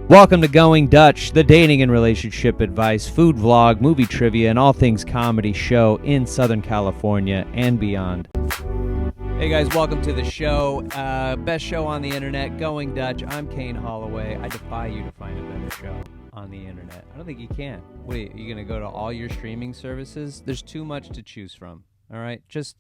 Welcome to Going Dutch, the dating and relationship advice, food vlog, movie trivia, and all things comedy show in Southern California and beyond. Hey guys, welcome to the show. Best show on the internet, Going Dutch. I'm Kane Holloway. I defy you to find a better show on the internet. I don't think you can. What are you going to go to all your streaming services? There's too much to choose from. All right, just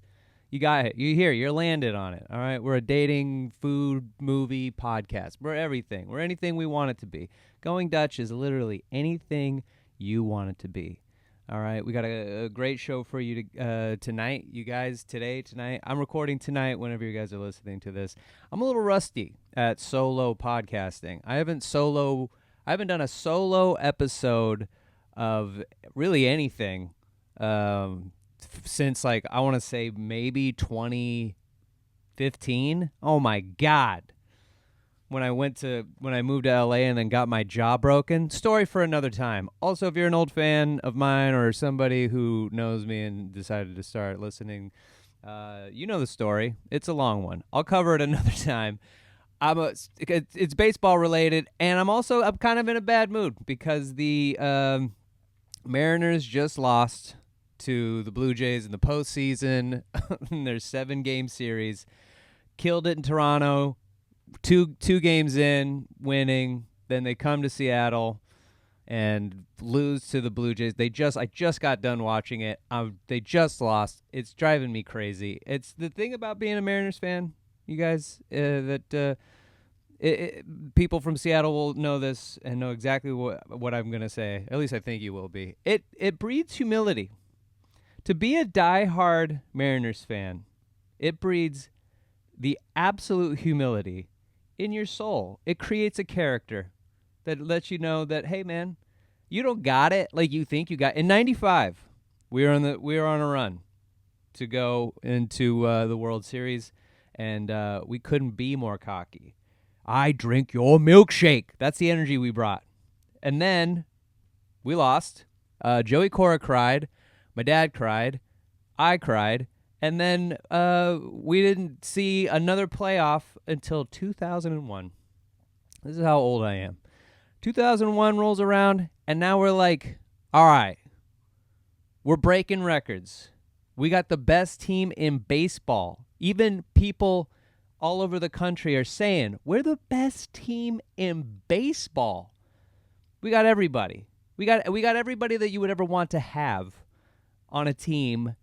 you got it. You're landed on it. All right, we're a dating, food, movie podcast. We're everything. We're anything we want it to be. Going Dutch is literally anything you want it to be. All right, we got a great show for you tonight. You guys, tonight. I'm recording tonight whenever you guys are listening to this. I'm a little rusty at solo podcasting. I haven't done a solo episode of really anything since, like, I want to say maybe 2015. Oh my God. When I moved to LA and then got my jaw broken. Story for another time. Also, if you're an old fan of mine or somebody who knows me and decided to start listening, you know the story. It's a long one. I'll cover it another time. It's baseball related, and I'm kind of in a bad mood because the Mariners just lost to the Blue Jays in the postseason. Their 7-game series. Killed it in Toronto. Two games in, winning. Then they come to Seattle and lose to the Blue Jays. I just got done watching it. They just lost. It's driving me crazy. It's the thing about being a Mariners fan, you guys, that people from Seattle will know this and know exactly what I'm going to say. At least I think you will be. It breeds humility. To be a diehard Mariners fan, it breeds the absolute humility in your soul. It creates a character that lets you know that, hey man, you don't got it like you think you got. In '95, we were on a run to go into the World Series, and we couldn't be more cocky. I drink your milkshake. That's the energy we brought. And then we lost. Joey Cora cried. My dad cried. I cried. And then we didn't see another playoff until 2001. This is how old I am. 2001 rolls around, and now we're like, all right, we're breaking records. We got the best team in baseball. Even people all over the country are saying, we're the best team in baseball. We got everybody. We got everybody that you would ever want to have on a team.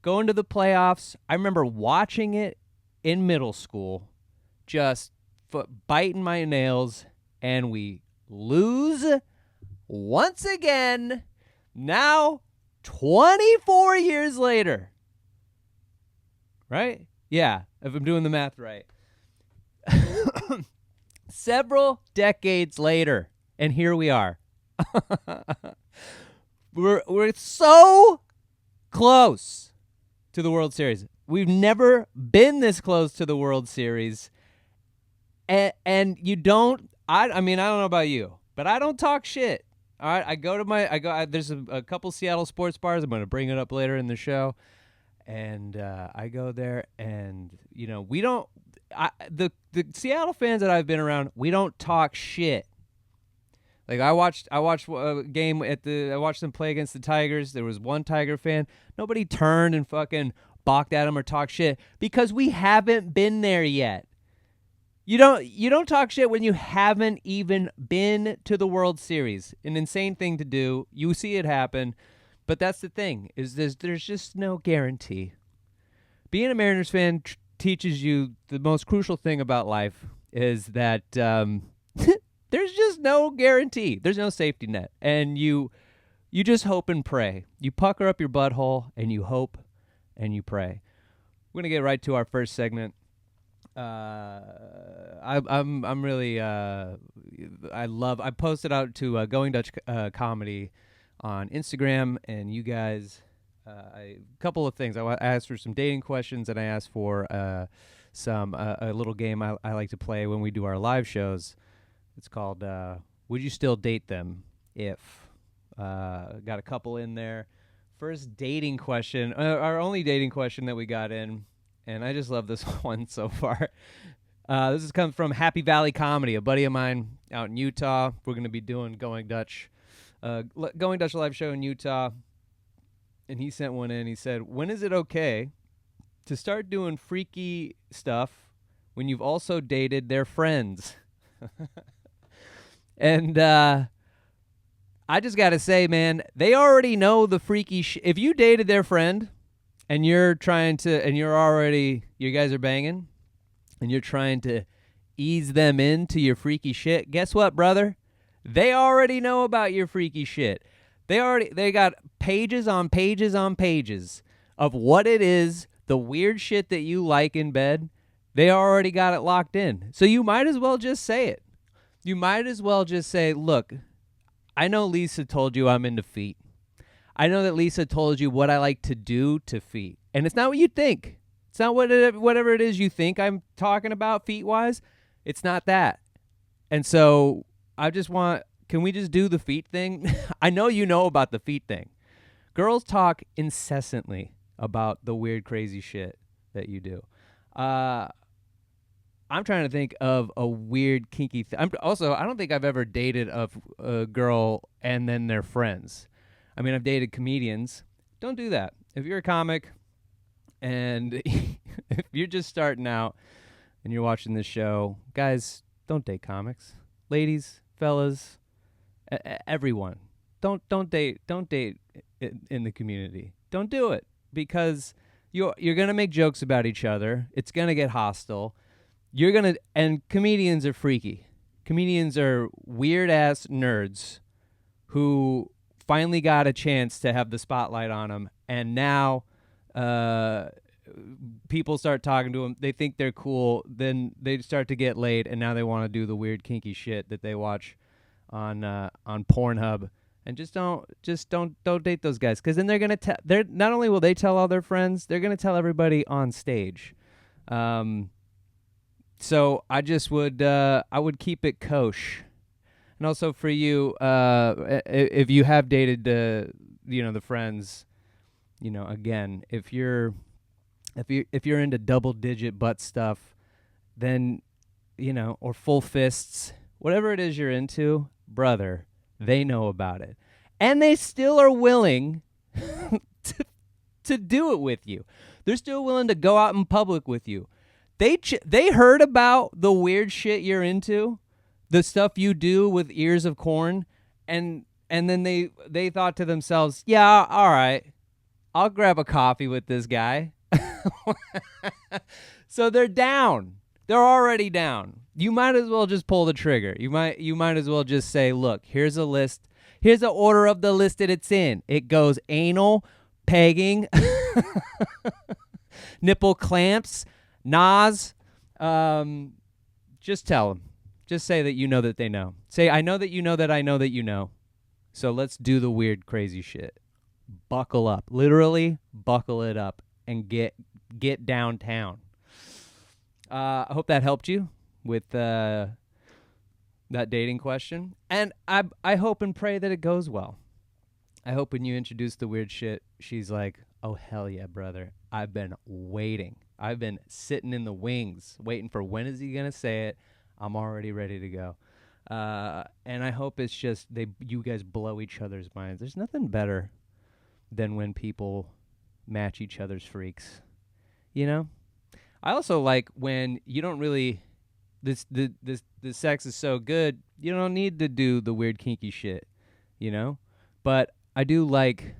Going to the playoffs, I remember watching it in middle school, just biting my nails, and we lose once again, now 24 years later. Right? Yeah, if I'm doing the math right. Several decades later, and here we are. We're so close to the World Series. We've never been this close to the World Series. And you don't, I don't know about you, but I don't talk shit. All right, there's a couple Seattle sports bars. I'm going to bring it up later in the show. And I go there, and, you know, the Seattle fans that I've been around, we don't talk shit. Like, I watched a game I watched them play against the Tigers. There was one Tiger fan. Nobody turned and fucking balked at them or talked shit because we haven't been there yet. You don't talk shit when you haven't even been to the World Series. An insane thing to do. You see it happen, but that's the thing is there's just no guarantee. Being a Mariners fan teaches you the most crucial thing about life is that there's just no guarantee. There's no safety net. And you just hope and pray. You pucker up your butthole and you hope and you pray. We're going to get right to our first segment. I'm really I posted out to Going Dutch Comedy on Instagram, and you guys a couple of things. I asked for some dating questions, and I asked for a little game I like to play when we do our live shows. It's called Would You Still Date Them If? Got a couple in there. First dating question, our only dating question that we got in, and I just love this one so far. This is coming from Happy Valley Comedy, a buddy of mine out in Utah. We're going to be doing Going Dutch live show in Utah. And he sent one in. He said, when is it okay to start doing freaky stuff when you've also dated their friends? And I just got to say, man, they already know the freaky if you dated their friend and you're trying to, and you guys are banging, and you're trying to ease them into your freaky shit, guess what, brother? They already know about your freaky shit. They got pages on pages on pages of what it is, the weird shit that you like in bed. They already got it locked in. So you might as well just say it. You might as well just say, look, I know Lisa told you I'm into feet. I know that Lisa told you what I like to do to feet. And it's not what you think. It's not whatever it is you think I'm talking about feet-wise. It's not that. And so I just can we just do the feet thing? I know you know about the feet thing. Girls talk incessantly about the weird, crazy shit that you do. I'm trying to think of a weird, kinky thing. I don't think I've ever dated a girl and then their friends. I mean, I've dated comedians. Don't do that. If you're a comic and if you're just starting out and you're watching this show, guys, don't date comics. Ladies, fellas, everyone, don't date in the community. Don't do it, because you're gonna make jokes about each other. It's gonna get hostile. And comedians are freaky. Comedians are weird ass nerds who finally got a chance to have the spotlight on them, and now people start talking to them. They think they're cool. Then they start to get laid, and now they want to do the weird, kinky shit that they watch on Pornhub. And just don't date those guys, because then they're gonna they're not only will they tell all their friends, they're gonna tell everybody on stage. So I just would I would keep it kosher. And also for you, if you have dated the friends, again, if you're into double digit butt stuff, then or full fists, whatever it is you're into, brother, they know about it, and they still are willing to do it with you. They're still willing to go out in public with you. They heard about the weird shit you're into, the stuff you do with ears of corn, and then they thought to themselves, yeah, all right, I'll grab a coffee with this guy. So they're down. They're already down. You might as well just pull the trigger. You might as well just say, look, here's a list. Here's the order of the list that it's in. It goes anal, pegging, nipple clamps, Nas. Just tell them. Just say that you know that they know. Say, I know that you know that I know that you know. So let's do the weird, crazy shit. Buckle up. Literally, buckle it up and get downtown. I hope that helped you with that dating question. And I hope and pray that it goes well. I hope when you introduce the weird shit, she's like, oh, hell yeah, brother. I've been waiting. I've been sitting in the wings, waiting for when is he going to say it. I'm already ready to go. And I hope it's just you guys blow each other's minds. There's nothing better than when people match each other's freaks. I also like when you don't really the sex is so good, you don't need to do the weird kinky shit, But I do like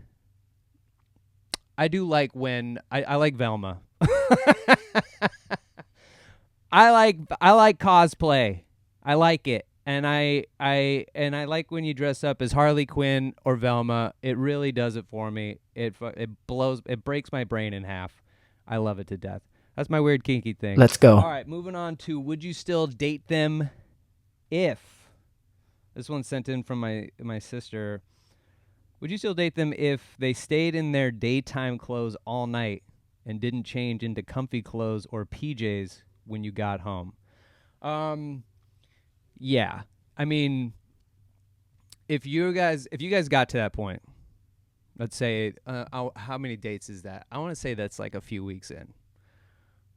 when I like Velma. I like cosplay. I like it. And I like when you dress up as Harley Quinn or Velma. It really does it for me. It breaks my brain in half. I love it to death. That's my weird kinky thing. Let's go. All right, moving on to would you still date them if? This one's sent in from my sister. Would you still date them if they stayed in their daytime clothes all night and didn't change into comfy clothes or PJs when you got home? Yeah. I mean, if you guys got to that point, let's say, how many dates is that? I want to say that's like a few weeks in.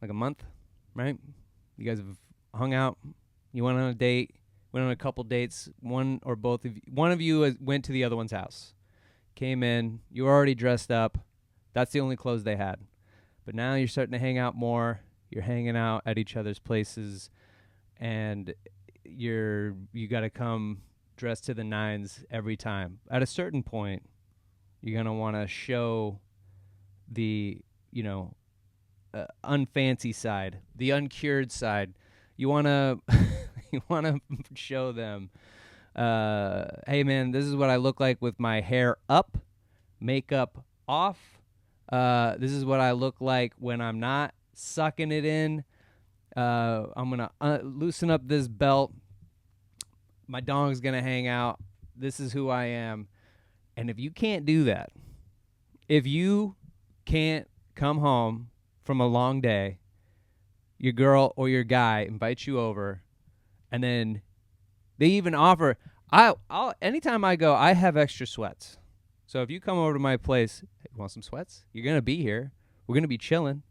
Like a month, right? You guys have hung out, you went on a date, went on a couple dates, one of you went to the other one's house, came in, you were already dressed up. That's the only clothes they had. But now you're starting to hang out more. You're hanging out at each other's places, and you got to come dressed to the nines every time. At a certain point, you're going to want to show the, unfancy side, the uncured side. You want to show them, hey man, this is what I look like with my hair up, makeup off. This is what I look like when I'm not sucking it in. I'm going to loosen up this belt. My dong's going to hang out. This is who I am. And if you can't do that, if you can't come home from a long day, your girl or your guy invites you over, and then they even offer, I'll anytime I go, I have extra sweats. So if you come over to my place, hey, you want some sweats? You're going to be here. We're going to be chilling,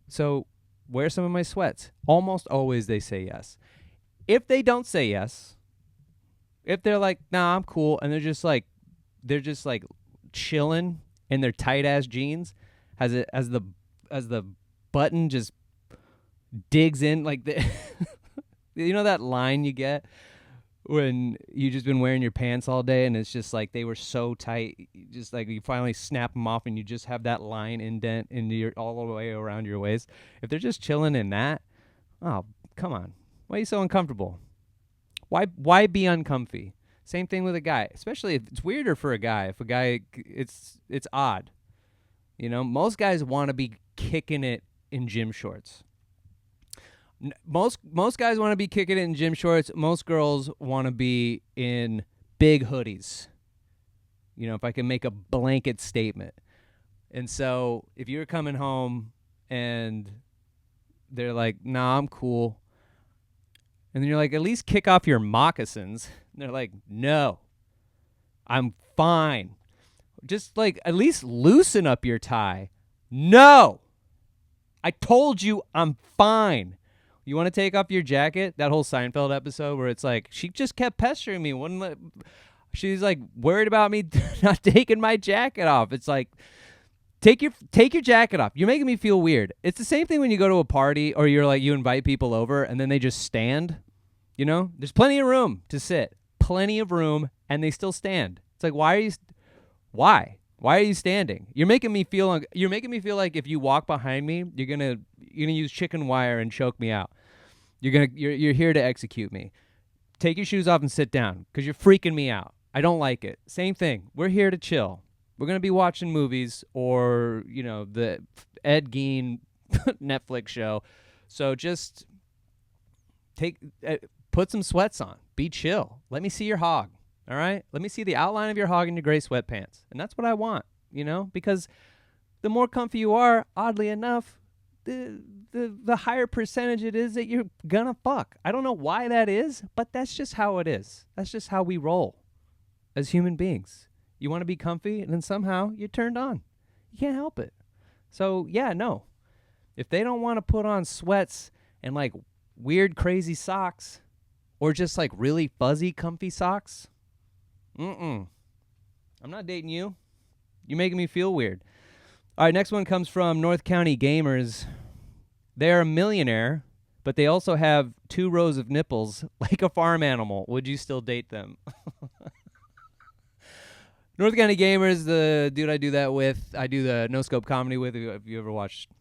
So wear some of my sweats. Almost always they say yes. If they don't say yes, if they're like, nah, I'm cool, and they're just like chilling in their tight ass jeans, as the button just digs in like the that line you get when you just been wearing your pants all day and it's just like they were so tight, just like you finally snap them off and you just have that line indent all the way around your waist. If they're just chilling in that, oh come on, why are you so uncomfortable? Why be uncomfy? Same thing with a guy, especially if it's weirder for a guy. If a guy, it's odd. Most guys want to be kicking it in gym shorts. Most guys want to be kicking it in gym shorts. Most girls want to be in big hoodies. If I can make a blanket statement. And so if you're coming home and they're like, nah, I'm cool. And then you're like, at least kick off your moccasins. And they're like, no, I'm fine. Just like, at least loosen up your tie. No, I told you I'm fine. You want to take off your jacket? That whole Seinfeld episode where it's like, she just kept pestering me. She's like worried about me not taking my jacket off. It's like, take your jacket off. You're making me feel weird. It's the same thing when you go to a party or you're like, you invite people over and then they just stand. There's plenty of room to sit, plenty of room, and they still stand. It's like, why are you standing? You're making me feel like if you walk behind me, you're gonna use chicken wire and choke me out. You're here to execute me. Take your shoes off and sit down because you're freaking me out. I don't like it. Same thing. We're here to chill. We're gonna be watching movies or the Ed Gein Netflix show. So just put some sweats on. Be chill. Let me see your hog. All right? Let me see the outline of your hog in your gray sweatpants. And that's what I want, because the more comfy you are, oddly enough, the higher percentage it is that you're gonna fuck. I don't know why that is, but that's just how it is. That's just how we roll as human beings. You want to be comfy, and then somehow you're turned on. You can't help it. So, yeah, no. If they don't want to put on sweats and, like, weird, crazy socks or just, like, really fuzzy, comfy socks, I'm not dating you. You're making me feel weird. All right, next one comes from North County Gamers. They're a millionaire, but they also have 2 rows of nipples like a farm animal. Would you still date them? North County Gamers, the dude I do that with, I do the No Scope comedy with. If you ever watched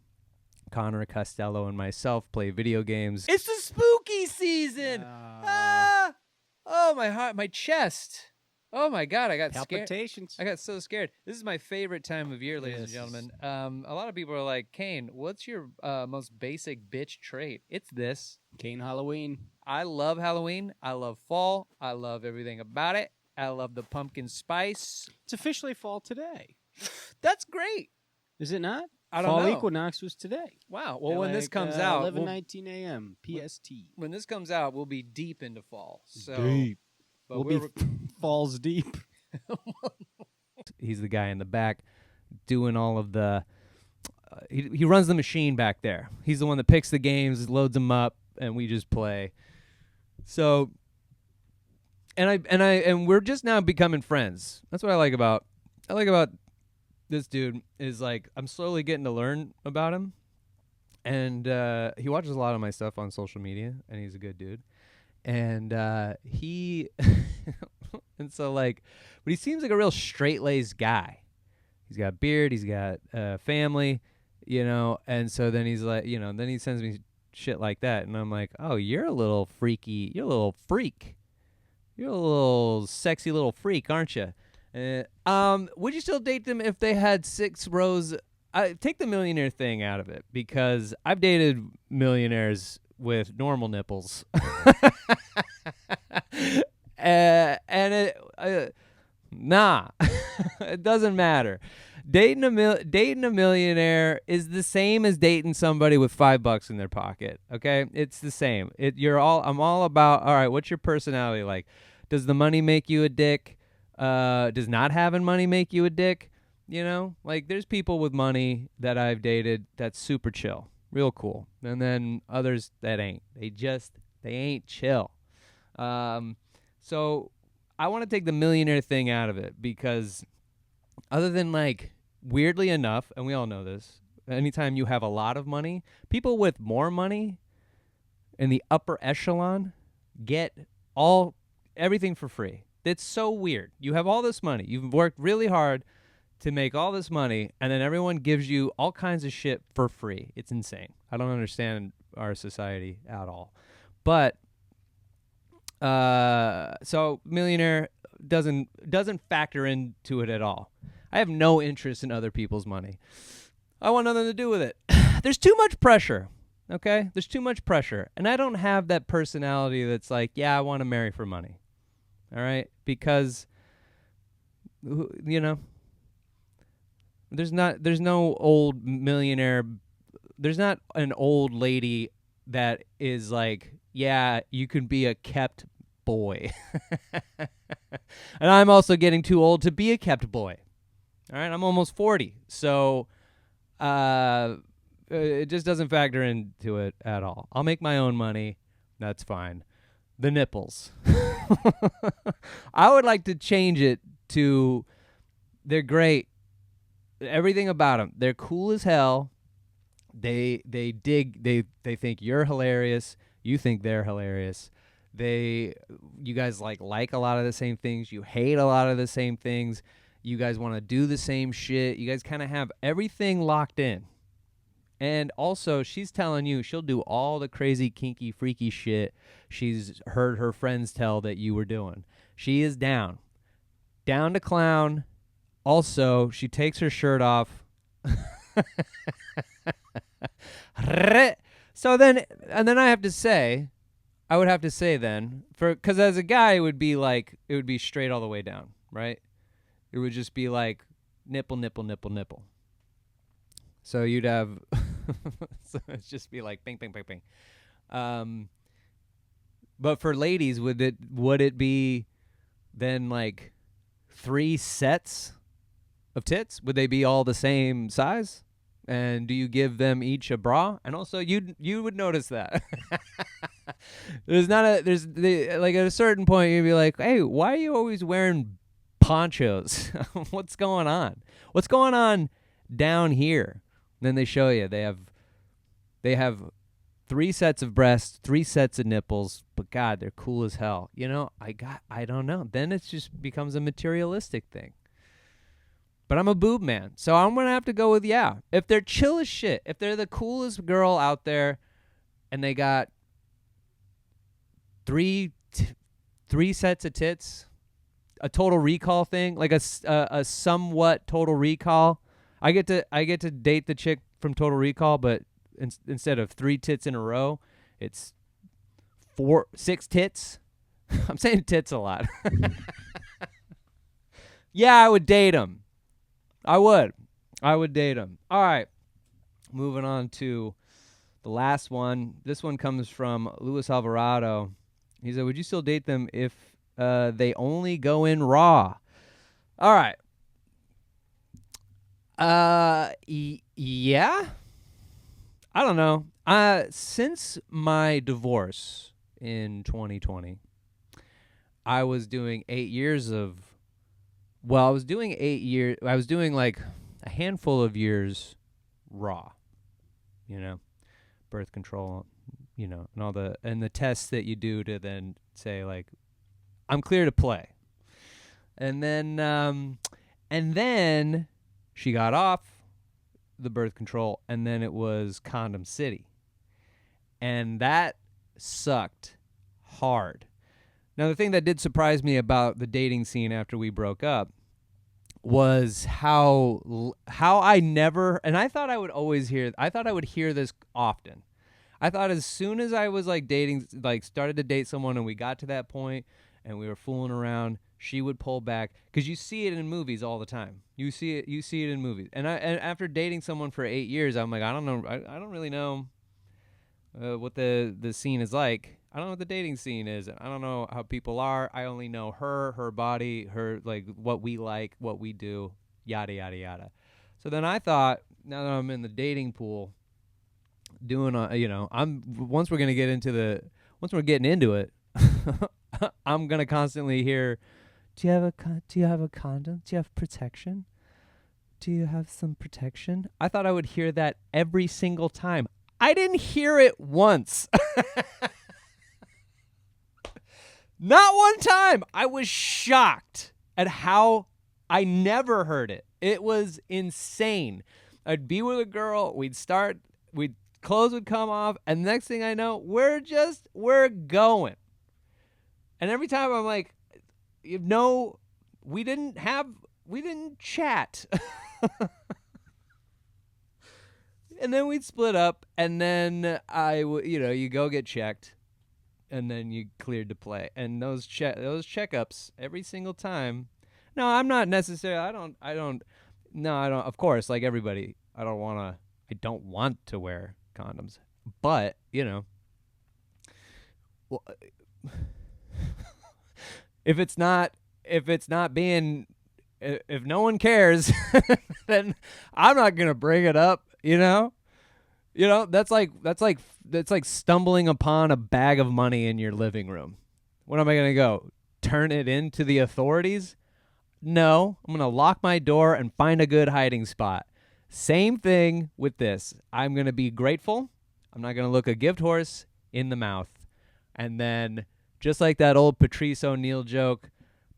Connor Costello and myself play video games. It's the spooky season! Oh, my heart, my chest. Oh, my God, I got palpitations. Scared. I got so scared. This is my favorite time of year, ladies and gentlemen. A lot of people are like, Kane, what's your most basic bitch trait? It's this. Kane Halloween. I love Halloween. I love fall. I love everything about it. I love the pumpkin spice. It's officially fall today. That's great. Is it not? I don't know. Fall equinox was today. Wow. Well, when this comes out, 11:19 a.m. PST. When this comes out, we'll be deep into fall. So deep. But we'll be falls deep. He's the guy in the back doing all of the. He runs the machine back there. He's the one that picks the games, loads them up, and we just play. So, and we're just now becoming friends. That's what I like about this dude is like I'm slowly getting to learn about him, and he watches a lot of my stuff on social media, and he's a good dude, and he and so like, but he seems like a real straight-laced guy. He's got a beard, he's got family, and so then he's like, then he sends me shit like that, and I'm like, oh, you're a little freaky, you're a little freak, you're a little sexy little freak, aren't you? Would you still date them if they had 6 rows? Take the millionaire thing out of it, because I've dated millionaires with normal nipples. And it, nah, it doesn't matter. Dating a millionaire is the same as dating somebody with $5 in their pocket. Okay, it's the same. I'm all about. All right, what's your personality like? Does the money make you a dick? Does not having money make you a dick? Like there's people with money that I've dated that's super chill, real cool, and then others that ain't. They ain't chill. So I want to take the millionaire thing out of it, because other than like, weirdly enough, and we all know this, anytime you have a lot of money, people with more money in the upper echelon get everything for free. It's so weird. You have all this money. You've worked really hard to make all this money, and then everyone gives you all kinds of shit for free. It's insane. I don't understand our society at all. But so millionaire doesn't factor into it at all. I have no interest in other people's money. I want nothing to do with it. There's too much pressure. Okay? There's too much pressure. And I don't have that personality that's like, yeah, I want to marry for money. All right? Because there's no old millionaire. There's not an old lady that is like, yeah, you can be a kept boy. And I'm also getting too old to be a kept boy. All right, I'm almost 40. So it just doesn't factor into it at all. I'll make my own money. That's fine. The nipples. I would like to change it to they're great. Everything about them. They're cool as hell. They think you're hilarious. You think they're hilarious. You guys like a lot of the same things. You hate a lot of the same things. You guys want to do the same shit. You guys kind of have everything locked in. And also, she's telling you she'll do all the crazy, kinky, freaky shit she's heard her friends tell that you were doing. She is down to clown. Also, she takes her shirt off. So then, and then I would have to say then, because as a guy, it would be straight all the way down, right? It would just be like nipple, nipple, nipple, nipple. So you'd have, so it'd just be like bing, bing, bing, bing. But for ladies, would it be then like 3 sets of tits? Would they be all the same size? And do you give them each a bra? And also, you would notice that. Like at a certain point, you'd be like, hey, why are you always wearing ponchos? What's going on? What's going on down here? And then they show you they have 3 sets of breasts, 3 sets of nipples, but God, they're cool as hell. I don't know. Then it just becomes a materialistic thing. But I'm a boob man, so I'm going to have to go with yeah. If they're chill as shit, if they're the coolest girl out there and they got 3 sets of tits, a Total Recall thing, like a somewhat Total Recall. I get to date the chick from Total Recall, but instead of 3 tits in a row, it's 6 tits. I'm saying tits a lot. Yeah, I would date them. I would date him. All right. Moving on to the last one. This one comes from Luis Alvarado. He said, would you still date them if they only go in raw? All right. Yeah. I don't know. Since my divorce in 2020, I was doing 8 years of. Well, I was doing 8 years. I was doing like a handful of years raw. Birth control. And all the tests that you do to then say like, I'm clear to play. And then she got off the birth control, and then it was Condom City. And that sucked hard. Now, the thing that did surprise me about the dating scene after we broke up was how I never, and I thought I would hear this often. I thought as soon as I was like dating, like started to date someone and we got to that point and we were fooling around, she would pull back, because you see it in movies all the time. You see it in movies. And after dating someone for 8 years, I'm like, I don't know. I don't really know what the scene is like. I don't know what the dating scene is. I don't know how people are. I only know her body, her, like, what we like, what we do, yada, yada, yada. So then I thought, now that I'm in the dating pool, doing, once we're getting into it, I'm going to constantly hear, do you have a condom? Do you have protection? Do you have some protection? I thought I would hear that every single time. I didn't hear it once. Not one time. I was shocked at how I never heard it. It was insane. I'd be with a girl, clothes would come off, and next thing I know, we're going. And every time I'm like, we didn't chat. And then we'd split up, and then you go get checked, and then you cleared to play. And those checkups every single time. No, I'm not necessarily. I don't. Of course, like everybody, I don't want to wear condoms, but well, if no one cares, then I'm not gonna bring it up. That's like stumbling upon a bag of money in your living room. What am I gonna go? Turn it into the authorities? No, I'm gonna lock my door and find a good hiding spot. Same thing with this. I'm gonna be grateful. I'm not gonna look a gift horse in the mouth. And then, just like that old Patrice O'Neal joke,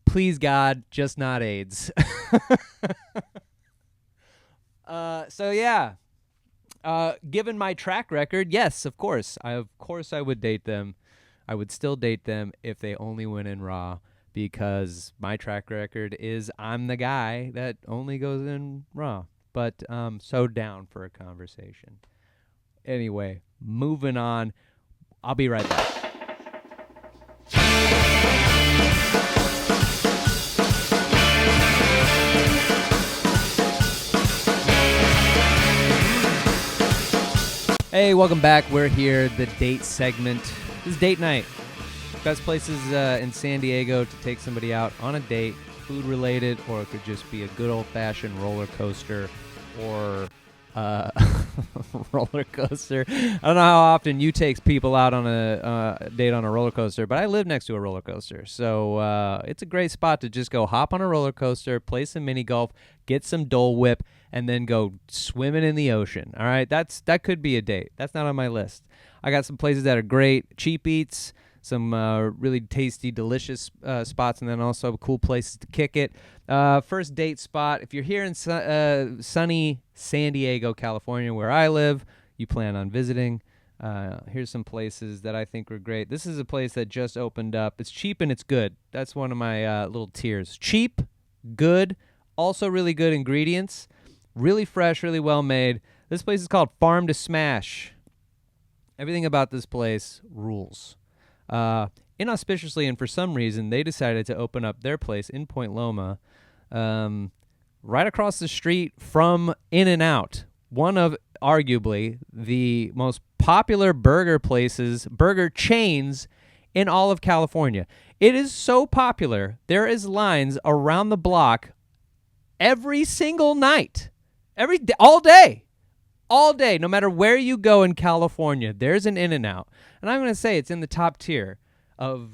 please God, just not AIDS. So yeah. Given my track record, yes, of course I would date them. I would still date them if they only went in raw, because my track record is I'm the guy that only goes in raw. But so down for a conversation. Anyway, moving on. I'll be right back. Hey, welcome back. We're here, the date segment. This is date night. Best places in San Diego to take somebody out on a date, food related, or it could just be a good old fashioned roller coaster or roller coaster. I don't know how often you take people out on a date on a roller coaster, but I live next to a roller coaster. So it's a great spot to just go hop on a roller coaster, play some mini golf, get some Dole Whip, and then go swimming in the ocean. All right, that could be a date. That's not on my list. I got some places that are great, cheap eats, some really tasty, delicious spots, and then also cool places to kick it. First date spot, if you're here in sunny San Diego, California, where I live, you plan on visiting, here's some places that I think were great. This is a place that just opened up. It's cheap and it's good. That's one of my little tiers. Cheap, good, also really good ingredients. Really fresh, really well made. This place is called Farm to Smash. Everything about this place rules. Inauspiciously, and for some reason, they decided to open up their place in Point Loma, right across the street from In-N-Out, one of arguably the most popular burger chains in all of California. It is so popular, there is lines around the block every single night. All day. all day, no matter where you go in California, there's an In-N-Out. And I'm going to say it's in the top tier of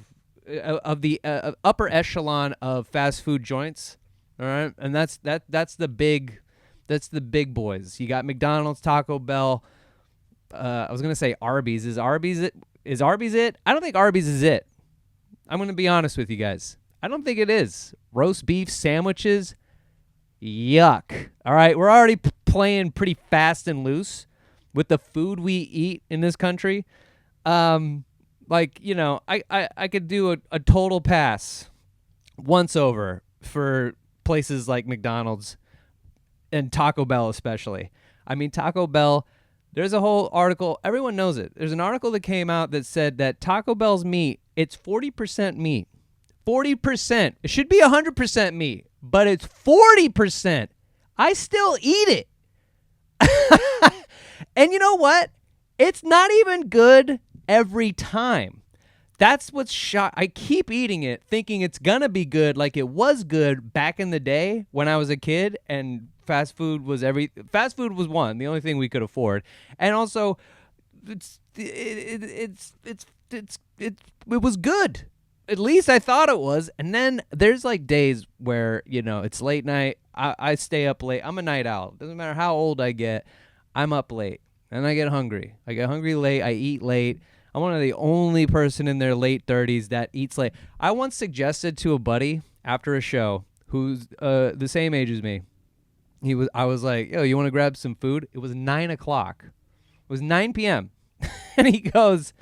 the upper echelon of fast food joints. All right? And that's the big boys. You got McDonald's, Taco Bell, I was going to say Arby's. Is Arby's it? I don't think Arby's is it. I'm going to be honest with you guys. I don't think it is. Roast beef sandwiches, yuck. All right, we're already playing pretty fast and loose with the food we eat in this country. Like, you know, I could do a total pass once over for places like McDonald's and Taco Bell especially. I mean, Taco Bell, there's a whole article. Everyone knows it. There's an article that came out that said that Taco Bell's meat, it's 40% meat. 40%. It should be 100% meat, but it's 40%. I still eat it. And you know what? It's not even good every time. That's what's shot. I keep eating it thinking it's going to be good like it was good back in the day when I was a kid and fast food was one, the only thing we could afford. And also it was good. At least I thought it was. And then there's like days where, you know, it's late night. I stay up late. I'm a night owl. Doesn't matter how old I get. I'm up late and I get hungry. I get hungry late. I eat late. I'm one of the only person in their late 30s that eats late. I once suggested to a buddy after a show who's the same age as me. I was like, yo, you want to grab some food? It was 9 o'clock. It was 9 p.m. And he goes,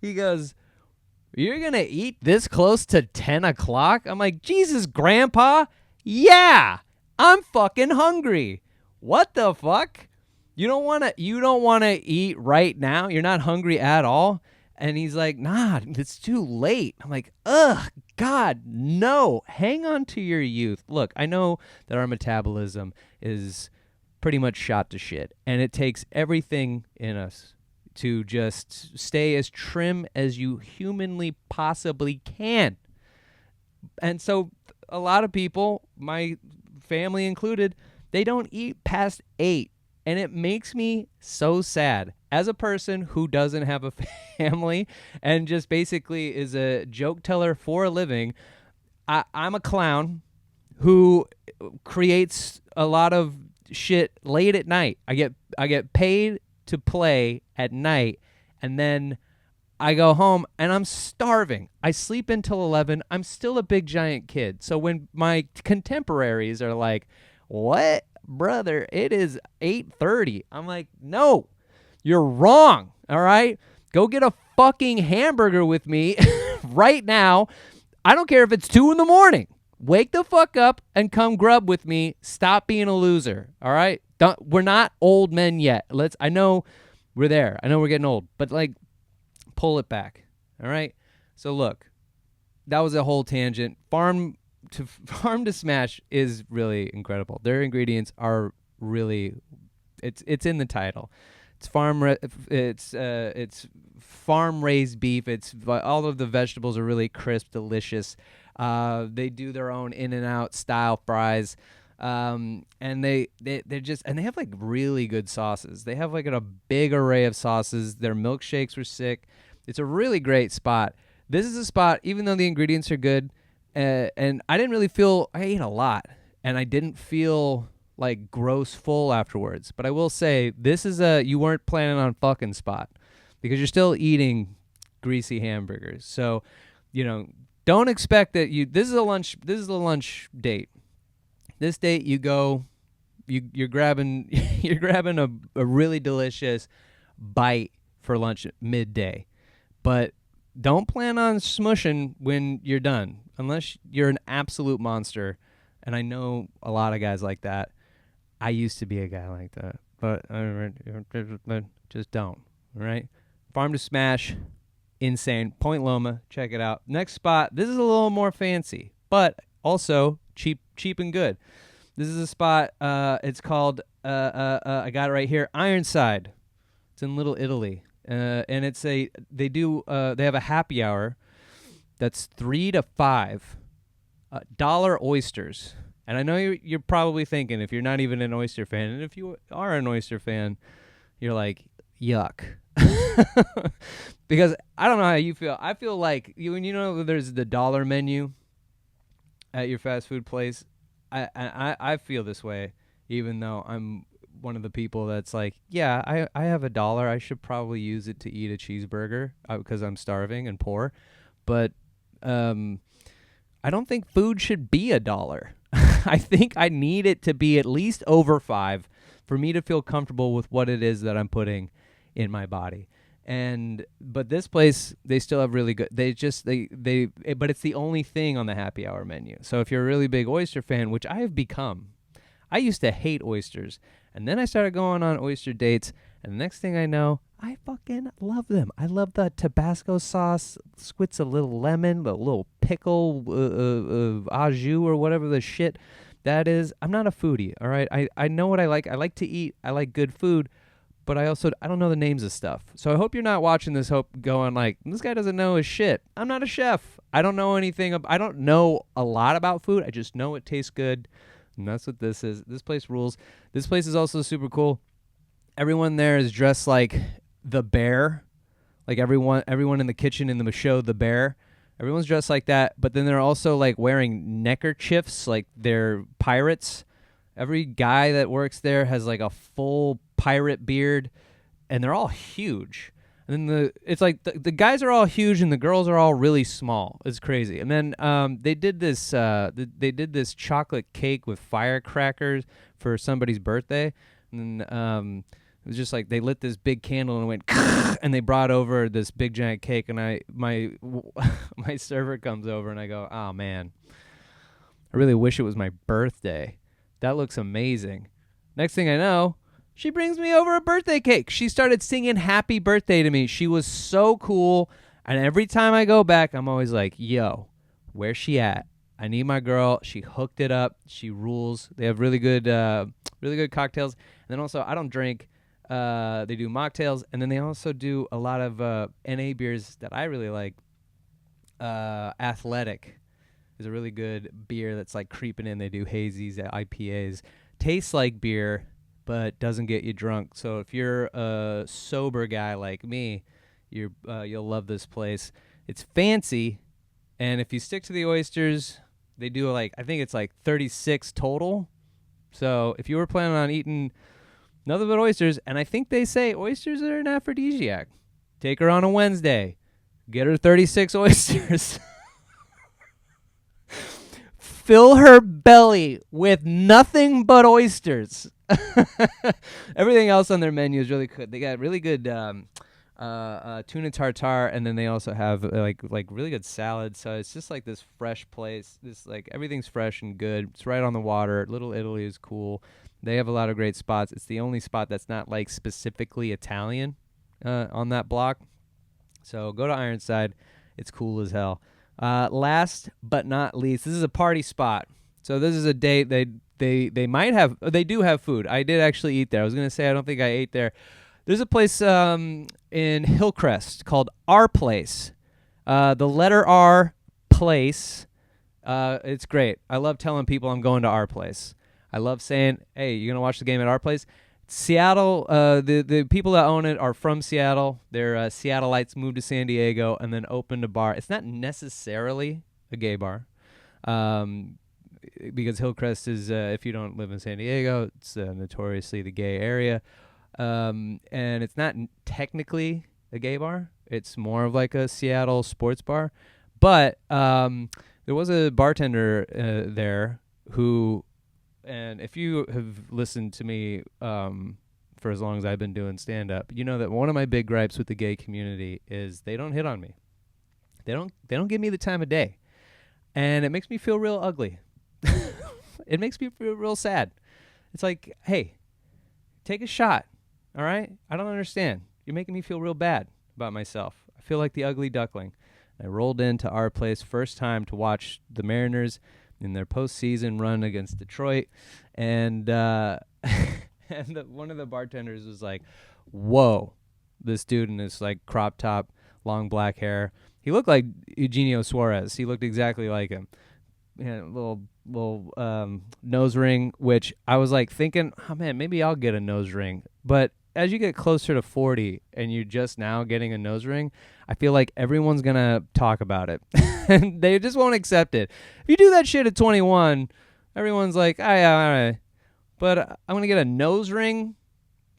you're going to eat this close to 10 o'clock? I'm like, Jesus, Grandpa. Yeah, I'm fucking hungry. What the fuck? You don't want to eat right now? You're not hungry at all? And he's like, nah, it's too late. I'm like, ugh, God, no. Hang on to your youth. Look, I know that our metabolism is pretty much shot to shit, and it takes everything in us to just stay as trim as you humanly possibly can. And so a lot of people, my family included, they don't eat past 8. And it makes me so sad as a person who doesn't have a family and just basically is a joke teller for a living. I'm a clown who creates a lot of shit late at night. I get paid to play at night, and then I go home and I'm starving. I sleep until 11. I'm still a big giant kid. So when my contemporaries are like, what? Brother, it is 8:30. I'm like, no, you're wrong. All right, go get a fucking hamburger with me right now. I don't care if it's 2 a.m. Wake the fuck up and come grub with me. Stop being a loser. All right, we're not old men yet. I know we're there. I know we're getting old, but like, pull it back. All right. So look, that was a whole tangent. Farm to Smash is really incredible. Their ingredients are really, it's in the title. It's farm raised beef. It's all of the vegetables are really crisp, delicious. They do their own In-N-Out style fries. And they have like really good sauces. They have like a big array of sauces. Their milkshakes were sick. It's a really great spot. This is a spot, even though the ingredients are good, and I didn't really feel, I ate a lot, and I didn't feel like gross full afterwards. But I will say, this is you weren't planning on fucking spot, because you're still eating greasy hamburgers. So, you know, don't expect that this is a lunch date. This date, you go, you're grabbing a really delicious bite for lunch at midday, but don't plan on smushing when you're done, unless you're an absolute monster. And I know a lot of guys like that. I used to be a guy like that, but just don't. All right, Farm to Smash, insane. Point Loma, check it out. Next spot. This is a little more fancy, but also cheap and good. This is a spot. It's called. I got it right here. Ironside. It's in Little Italy, and they have a happy hour that's 3 to 5 dollar oysters. And I know you're probably thinking, if you're not even an oyster fan, and if you are an oyster fan, you're like, yuck. Because I don't know how you feel. I feel like when you know there's the dollar menu at your fast food place, I feel this way, even though I'm one of the people that's like, yeah, I have $1. I should probably use it to eat a cheeseburger because I'm starving and poor. But I don't think food should be $1. I think I need it to be at least over $5 for me to feel comfortable with what it is that I'm putting in my body. But this place, they still have really good. But it's the only thing on the happy hour menu. So if you're a really big oyster fan, which I have become, I used to hate oysters, and then I started going on oyster dates, and the next thing I know, I fucking love them. I love the Tabasco sauce, squirts a little lemon, a little pickle, au jus or whatever the shit that is. I'm not a foodie, all right? I know what I like. I like to eat. I like good food. But I don't know the names of stuff. So I hope you're not watching this going like, this guy doesn't know his shit. I'm not a chef. I don't know anything. I don't know a lot about food. I just know it tastes good. And that's what this is. This place rules. This place is also super cool. Everyone there is dressed like the bear. Like everyone in the kitchen in the show The Bear. Everyone's dressed like that. But then they're also like wearing neckerchiefs, like they're pirates. Every guy that works there has like a full pirate beard, and they're all huge. And then it's like the guys are all huge and the girls are all really small. It's crazy. And then they did this chocolate cake with firecrackers for somebody's birthday, and then it was just like they lit this big candle and went and they brought over this big giant cake, and my server comes over and I go, oh man, I really wish it was my birthday. That looks amazing. Next thing I know, she brings me over a birthday cake. She started singing happy birthday to me. She was so cool. And every time I go back, I'm always like, yo, where's she at? I need my girl. She hooked it up. She rules. They have really good cocktails. And then also, I don't drink. They do mocktails. And then they also do a lot of NA beers that I really like. Athletic is a really good beer that's like creeping in. They do hazies, IPAs. Tastes like beer, but doesn't get you drunk. So if you're a sober guy like me, you'll love this place. It's fancy, and if you stick to the oysters, they do I think it's like 36 total. So if you were planning on eating nothing but oysters, and I think they say oysters are an aphrodisiac. Take her on a Wednesday. Get her 36 oysters. Fill her belly with nothing but oysters. Everything else on their menu is really good. They got really good tuna tartare, and then they also have like really good salads. So it's just like this fresh place. This like everything's fresh and good. It's right on the water. Little Italy is cool. They have a lot of great spots. It's the only spot that's not like specifically Italian on that block. So go to Ironside. It's cool as hell. Last but not least, this is a party spot. So this is a date. They might have. They do have food. I did actually eat there. I was gonna say I don't think I ate there. There's a place in Hillcrest called Our Place. The letter R Place. It's great. I love telling people I'm going to Our Place. I love saying, "Hey, you gonna watch the game at Our Place?" Seattle, the people that own it are from Seattle. They're Seattleites, moved to San Diego, and then opened a bar. It's not necessarily a gay bar, because Hillcrest is, if you don't live in San Diego, it's notoriously the gay area. And it's not technically a gay bar. It's more of like a Seattle sports bar. But there was a bartender there who... And if you have listened to me for as long as I've been doing stand-up, you know that one of my big gripes with the gay community is they don't hit on me. They don't give me the time of day. And it makes me feel real ugly. It makes me feel real sad. It's like, hey, take a shot, all right? I don't understand. You're making me feel real bad about myself. I feel like the ugly duckling. I rolled into Our Place first time to watch the Mariners in their postseason run against Detroit, and one of the bartenders was like, "Whoa, this dude in this like crop top, long black hair. He looked like Eugenio Suarez. He looked exactly like him. Little nose ring, which I was like thinking, oh man, maybe I'll get a nose ring. But as you get closer to 40 and you're just now getting a nose ring, I feel like everyone's gonna talk about it, and they just won't accept it. If you do that shit at 21, everyone's like, "Ah, yeah, all right." But I'm gonna get a nose ring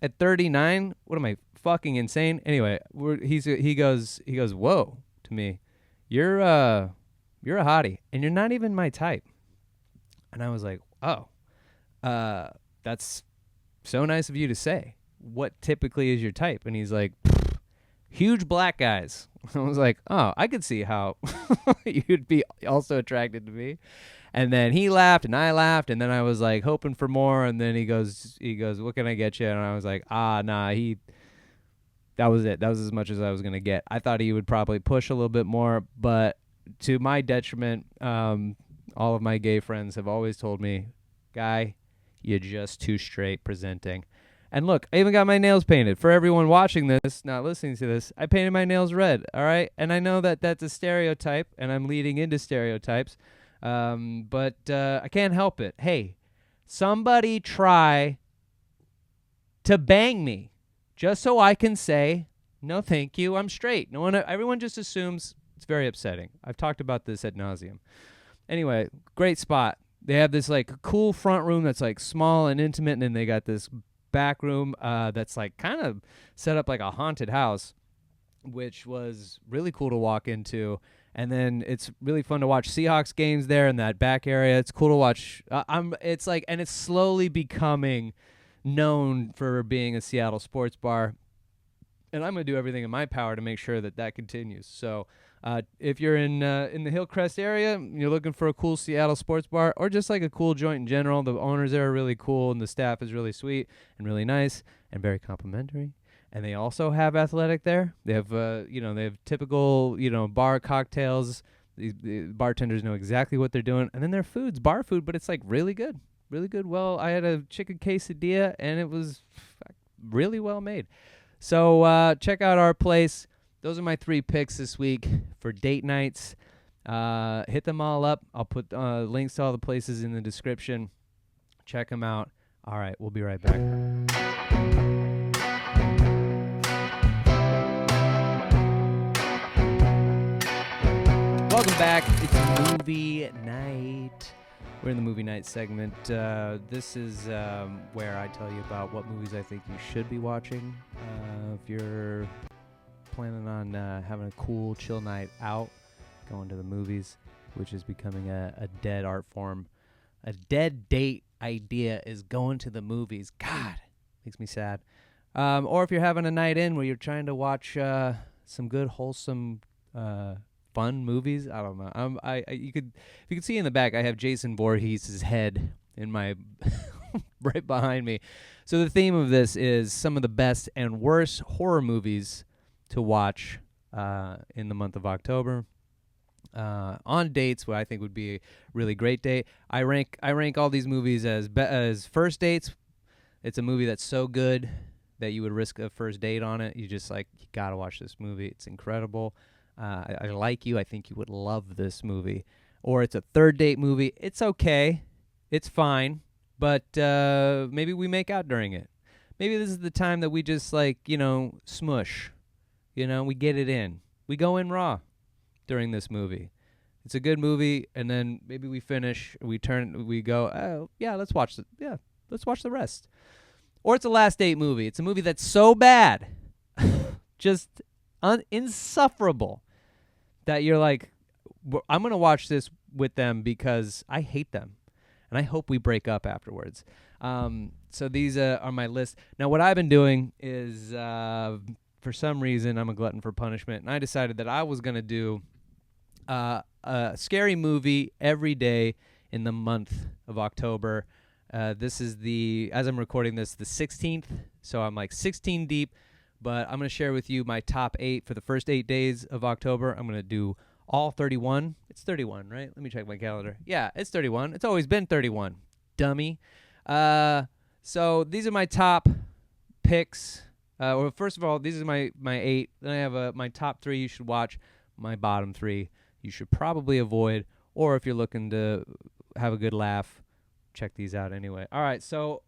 at 39. What am I, fucking insane? Anyway, he goes, "Whoa," to me. You're a hottie, and you're not even my type. And I was like, "Oh, that's so nice of you to say. What typically is your type?" And he's like, "Huge black guys." I was like, "Oh, I could see how you'd be also attracted to me." And then he laughed and I laughed, and then I was like hoping for more, and then he goes, "What can I get you?" And I was like, nah, that was it. That was as much as I was going to get. I thought he would probably push a little bit more, but to my detriment, all of my gay friends have always told me, "Guy, you're just too straight presenting." And look, I even got my nails painted. For everyone watching this, not listening to this, I painted my nails red, all right? And I know that that's a stereotype, and I'm leading into stereotypes, but I can't help it. Hey, somebody try to bang me just so I can say, "No, thank you, I'm straight." Everyone just assumes. It's very upsetting. I've talked about this ad nauseum. Anyway, great spot. They have this like cool front room that's like small and intimate, and then they got this back room that's like kind of set up like a haunted house, which was really cool to walk into. And then it's really fun to watch Seahawks games there in that back area. It's cool to watch. It's like, and it's slowly becoming known for being a Seattle sports bar. And I'm going to do everything in my power to make sure that that continues. So if you're in the Hillcrest area, you're looking for a cool Seattle sports bar, or just like a cool joint in general, the owners there are really cool, and the staff is really sweet and really nice and very complimentary. And they also have athletic there. They have, they have typical, bar cocktails. The bartenders know exactly what they're doing. And then their food's bar food, but it's like really good, really good. Well, I had a chicken quesadilla, and it was really well made. So check out our place. Those are my 3 picks this week for date nights. Hit them all up. I'll put links to all the places in the description. Check them out. All right, we'll be right back. Welcome back. It's movie night. We're in the movie night segment. This is where I tell you about what movies I think you should be watching. If you're planning on having a cool, chill night out, going to the movies, which is becoming a dead art form. A dead date idea is going to the movies. God, makes me sad. Or if you're having a night in where you're trying to watch some good, wholesome, fun movies. I don't know. If you could see in the back, I have Jason Voorhees' head in my right behind me. So the theme of this is some of the best and worst horror movies to watch in the month of October. On dates, what I think would be a really great date. I rank all these movies as first dates. It's a movie that's so good that you would risk a first date on it. You gotta watch this movie. It's incredible. I like you. I think you would love this movie. Or it's a third date movie. It's okay. It's fine. But maybe we make out during it. Maybe this is the time that we just smush. We get it in. We go in raw during this movie. It's a good movie, and then maybe we finish, we go, "Oh, yeah, let's watch the rest." Or it's a last date movie. It's a movie that's so bad, just insufferable, that you're like, "I'm going to watch this with them because I hate them, and I hope we break up afterwards." So these are my list. Now, what I've been doing is, for some reason, I'm a glutton for punishment, and I decided that I was going to do a scary movie every day in the month of October. This is as I'm recording this, the 16th, so I'm like 16 deep, but I'm going to share with you my top 8 for the first 8 days of October. I'm going to do all 31. It's 31, right? Let me check my calendar. Yeah, it's 31. It's always been 31, dummy. So these are my top picks. Well, first of all, these are my 8. Then I have my top 3 you should watch, my bottom 3 you should probably avoid, or if you're looking to have a good laugh, check these out anyway. All right, so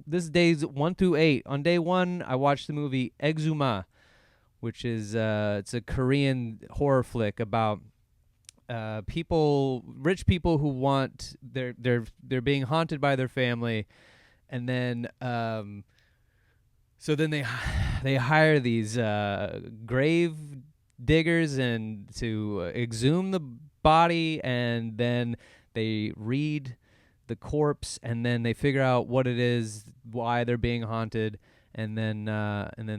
this is days 1 through 8. On day 1, I watched the movie Exuma, which is it's a Korean horror flick about rich people who want they're being haunted by their family, and then so then they hire these grave diggers and to exhume the body, and then they read the corpse, and then they figure out what it is, why they're being haunted, and then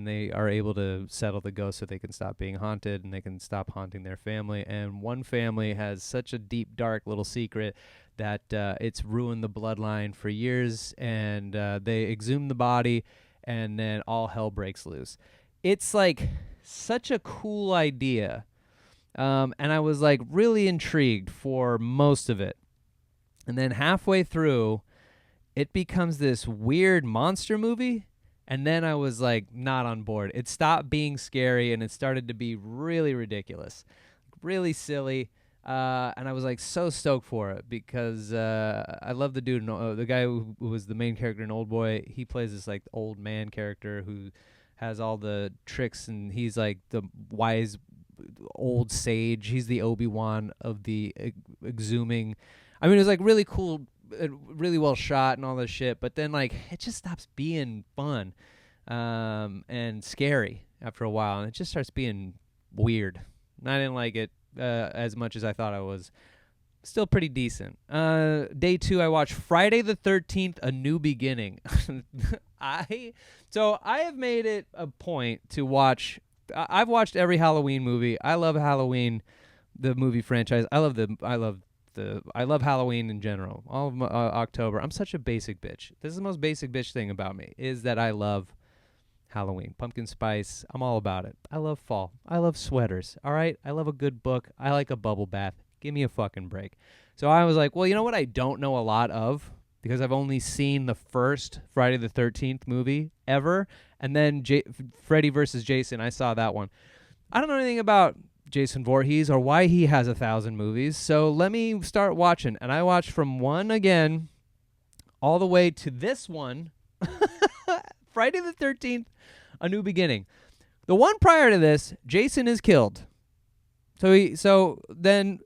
they are able to settle the ghost so they can stop being haunted and they can stop haunting their family. And one family has such a deep, dark little secret that it's ruined the bloodline for years, and they exhume the body, and then all hell breaks loose. It's like such a cool idea, and I was like really intrigued for most of it. And then halfway through, it becomes this weird monster movie. And then I was like not on board. It stopped being scary and it started to be really ridiculous, really silly. And I was like so stoked for it because I love the dude, the guy who was the main character in Oldboy. He plays this like old man character who has all the tricks, and he's like the wise old sage. He's the Obi-Wan of the exhuming. I mean, it was like really cool, really well shot and all this shit, but then like it just stops being fun and scary after a while, and it just starts being weird. And I didn't like it as much as I thought I was. Still pretty decent. Day 2, I watched Friday the 13th, A New Beginning. I have made it a point to watch. I've watched every Halloween movie. I love Halloween, the movie franchise. I love Halloween in general. All of October. I'm such a basic bitch. This is the most basic bitch thing about me, is that I love Halloween. Pumpkin spice. I'm all about it. I love fall. I love sweaters. All right? I love a good book. I like a bubble bath. Give me a fucking break. So I was like, well, you know what I don't know a lot of? Because I've only seen the first Friday the 13th movie ever. And then Freddy vs. Jason, I saw that one. I don't know anything about Jason Voorhees or why he has 1,000 movies. So let me start watching. And I watched from one again all the way to this one, Friday the 13th, A New Beginning. The one prior to this, Jason is killed. So then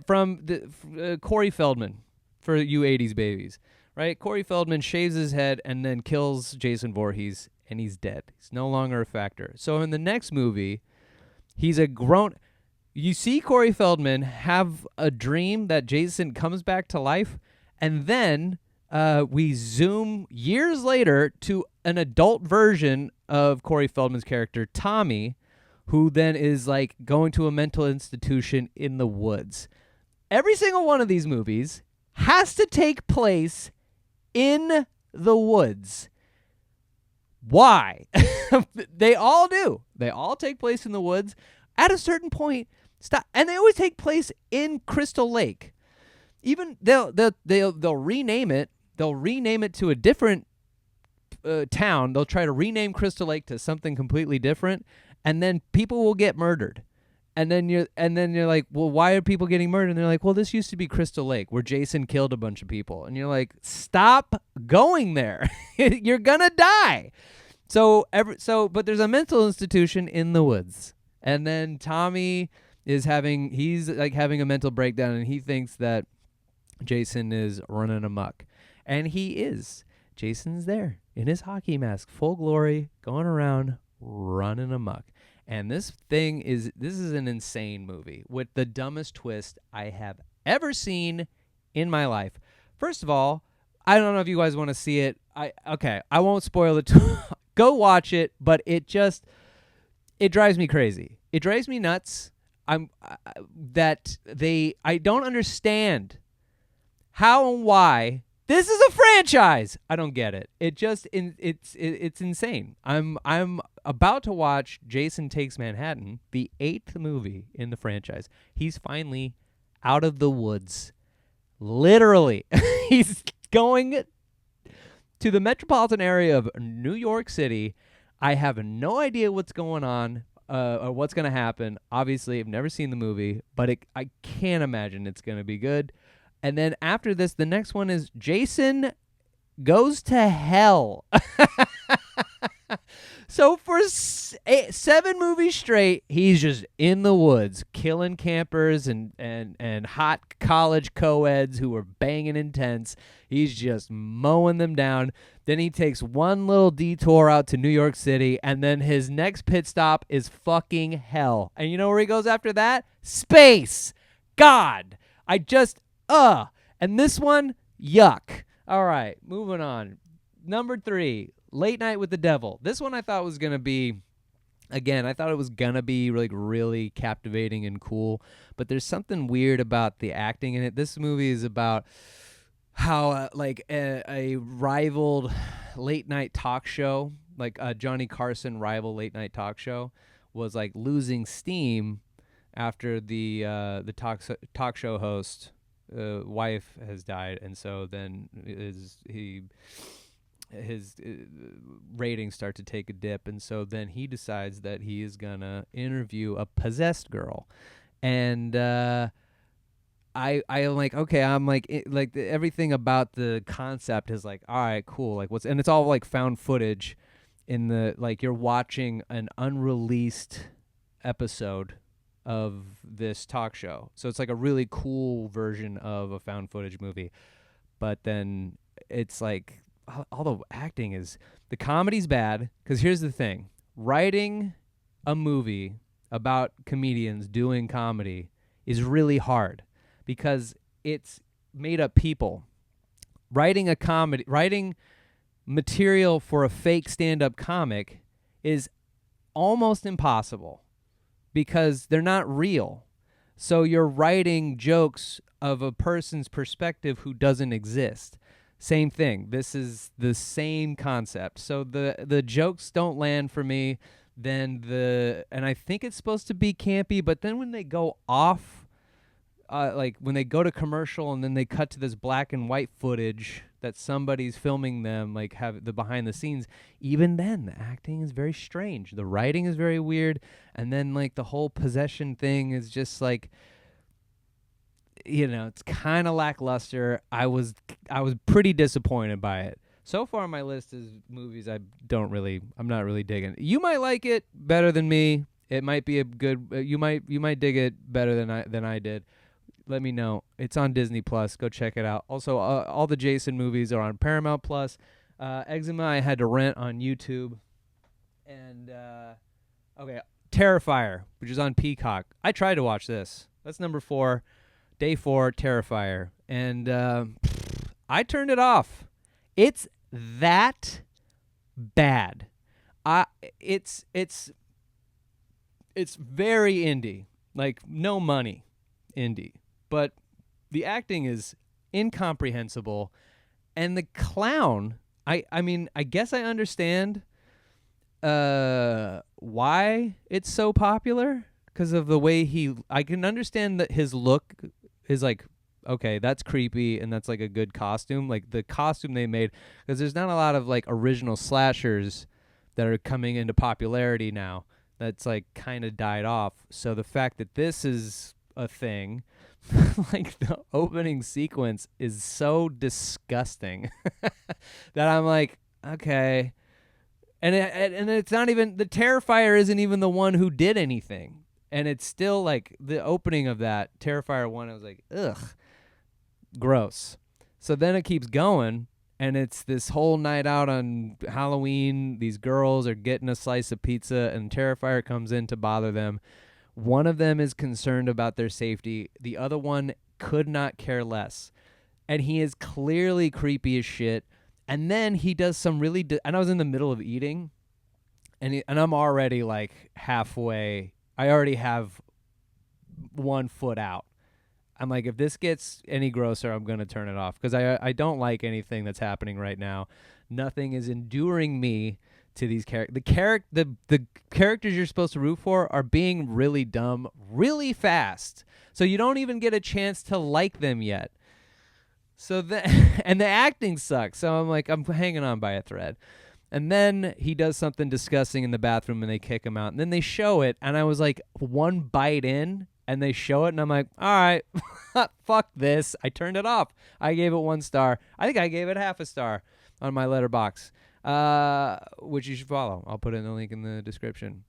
from the Corey Feldman, for you 80s babies, right? Corey Feldman shaves his head and then kills Jason Voorhees, and he's dead. He's no longer a factor. So in the next movie, he's a grown. You see Corey Feldman have a dream that Jason comes back to life, and then we zoom years later to an adult version of Corey Feldman's character, Tommy, who then is like going to a mental institution in the woods. Every single one of these movies has to take place in the woods. Why? They all do. They all take place in the woods. At a certain point, stop, and they always take place in Crystal Lake. Even they'll rename it. They'll rename it to a different town. They'll try to rename Crystal Lake to something completely different, and then people will get murdered. And then you're like, well, why are people getting murdered? And they're like, well, this used to be Crystal Lake where Jason killed a bunch of people. And you're like, stop going there. You're gonna die. But there's a mental institution in the woods. And then Tommy he's having a mental breakdown, and he thinks that Jason is running amok. And he is. Jason's there in his hockey mask, full glory, going around running amok. And this is an insane movie with the dumbest twist I have ever seen in my life. First of all, I don't know if you guys want to see it. I won't spoil it. Go watch it, but it drives me crazy. It drives me nuts. I don't understand how and why this is a franchise. I don't get it. It's insane. I'm about to watch Jason Takes Manhattan, the 8th movie in the franchise. He's finally out of the woods. Literally. He's going to the metropolitan area of New York City. I have no idea what's going on or what's going to happen. Obviously, I've never seen the movie, but I can't imagine it's going to be good. And then after this, the next one is Jason goes to hell. So for 7 movies straight, he's just in the woods, killing campers and hot college co-eds who are banging in tents. He's just mowing them down. Then he takes one little detour out to New York City, and then his next pit stop is fucking hell. And you know where he goes after that? Space. God. And this one, yuck. All right, moving on. Number 3. Late Night with the Devil. This one I thought was going to be, again, I thought it was going to be like really captivating and cool, but there's something weird about the acting in it. This movie is about how like a rivaled late night talk show, like a Johnny Carson rival late night talk show, was like losing steam after the talk show host wife has died, and so then his ratings start to take a dip, and so then he decides that he is gonna interview a possessed girl, and I'm like, okay, I'm like everything about the concept is like, all right, cool, like and it's all like found footage in the, like, you're watching an unreleased episode of this talk show, so it's like a really cool version of a found footage movie, but then it's like all the acting is, the comedy's bad, because here's the thing, writing a movie about comedians doing comedy is really hard because it's made up people. Writing material for a fake stand-up comic is almost impossible because they're not real. So you're writing jokes of a person's perspective who doesn't exist. Same thing. This is the same concept. So the jokes don't land for me. And I think it's supposed to be campy, but then when they go off, like when they go to commercial and then they cut to this black and white footage that somebody's filming them, like have the behind the scenes, even then the acting is very strange. The writing is very weird. And then like the whole possession thing is just like, it's kind of lackluster. I was pretty disappointed by it. So far, my list is movies I'm not really digging. You might like it better than me. It might be a good. You might dig it better than I did. Let me know. It's on Disney Plus. Go check it out. Also, all the Jason movies are on Paramount Plus. Eczema I had to rent on YouTube. And okay, Terrifier, which is on Peacock. I tried to watch this. That's number 4. Day 4, Terrifier. And I turned it off. It's that bad. It's very indie. Like, no money indie. But the acting is incomprehensible. And the clown, I mean, I guess I understand why it's so popular. Because of the way I can understand that his look is like, okay, that's creepy and that's like a good costume. Like the costume they made, because there's not a lot of like original slashers that are coming into popularity now. That's like kind of died off. So the fact that this is a thing, like the opening sequence is so disgusting that I'm like, okay. And it's not even, the Terrifier isn't even the one who did anything. And it's still like the opening of that Terrifier 1, I was like, ugh, gross. So then it keeps going, and it's this whole night out on Halloween. These girls are getting a slice of pizza, and Terrifier comes in to bother them. One of them is concerned about their safety. The other one could not care less. And he is clearly creepy as shit. And then he does some really, and I was in the middle of eating, and I'm already like halfway. I already have one foot out. I'm like, if this gets any grosser, I'm going to turn it off because I don't like anything that's happening right now. Nothing is enduring me to these characters. The characters you're supposed to root for are being really dumb really fast. So you don't even get a chance to like them yet. So and the acting sucks. So I'm like, I'm hanging on by a thread. And then he does something disgusting in the bathroom and they kick him out. And then they show it. And I was like one bite in and they show it. And I'm like, all right, fuck this. I turned it off. I gave it 1 star. I think I gave it half a star. on my letterbox, which you should follow. I'll put in the link in the description.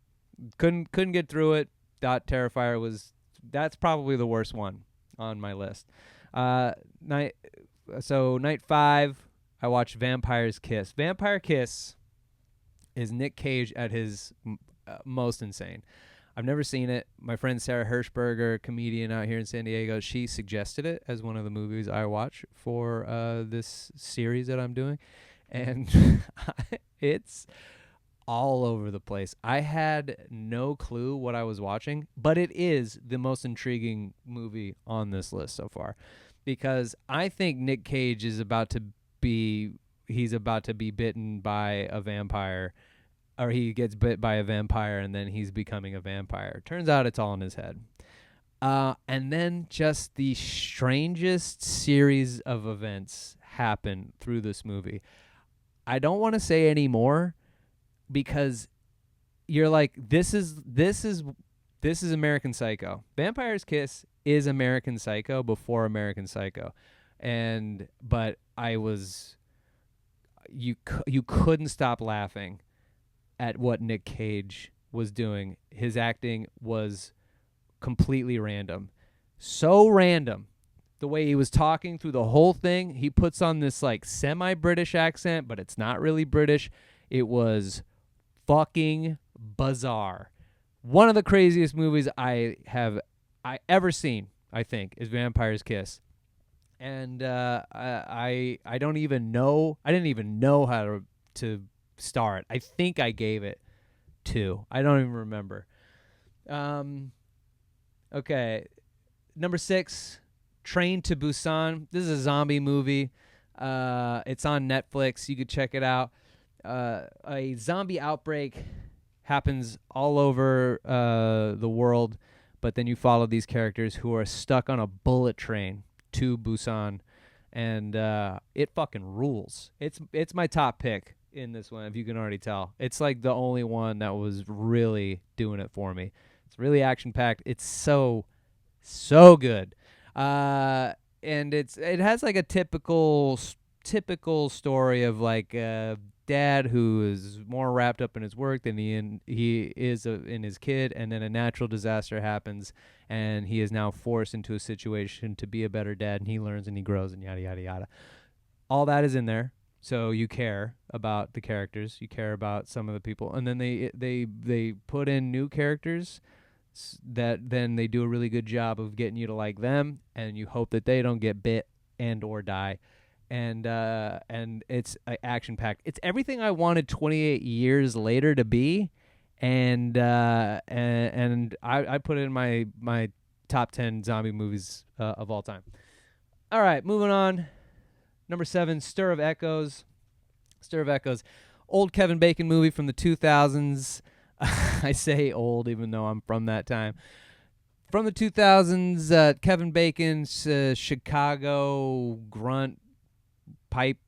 Couldn't get through it. That's probably the worst one on my list. Night 5, I watched Vampire's Kiss. Vampire Kiss is Nick Cage at his most insane. I've never seen it. My friend Sarah Hirschberger, comedian out here in San Diego, she suggested it as one of the movies I watch for this series that I'm doing. And it's all over the place. I had no clue what I was watching, but it is the most intriguing movie on this list so far, because I think Nick Cage is about to be bitten by a vampire, or he gets bit by a vampire and then he's becoming a vampire. Turns out it's all in his head. And then just the strangest series of events happen through this movie. I don't want to say any more, because you're like, this is American Psycho. Vampire's Kiss is American Psycho before American Psycho. But you couldn't stop laughing at what Nick Cage was doing. His acting was completely random. So random. The way he was talking through the whole thing, he puts on this like semi-British accent, but it's not really British. It was fucking bizarre. One of the craziest movies I ever seen, I think, is Vampire's Kiss. And I didn't even know how to start. I think I gave it 2. I don't even remember. Okay. Number 6, Train to Busan. This is a zombie movie. It's on Netflix. You could check it out. A zombie outbreak happens all over the world, but then you follow these characters who are stuck on a bullet train to Busan, and it fucking rules. It's my top pick in this one, if you can already tell. It's like the only one that was really doing it for me. It's really action-packed. It's so good. And it has like a typical story of like a dad who is more wrapped up in his work than he is in his kid, and then a natural disaster happens, and he is now forced into a situation to be a better dad, and he learns and he grows and yada yada yada. All that is in there, so you care about the characters, you care about some of the people, and then they put in new characters that then they do a really good job of getting you to like them, and you hope that they don't get bit and or die. And it's action packed. It's everything I wanted 28 years later to be, and I put it in my top 10 zombie movies of all time. All right, moving on. Number 7, Stir of Echoes. Stir of Echoes, old Kevin Bacon movie from the 2000s. I say old even though I'm from that time. From the 2000s, Kevin Bacon's Chicago grunt pipe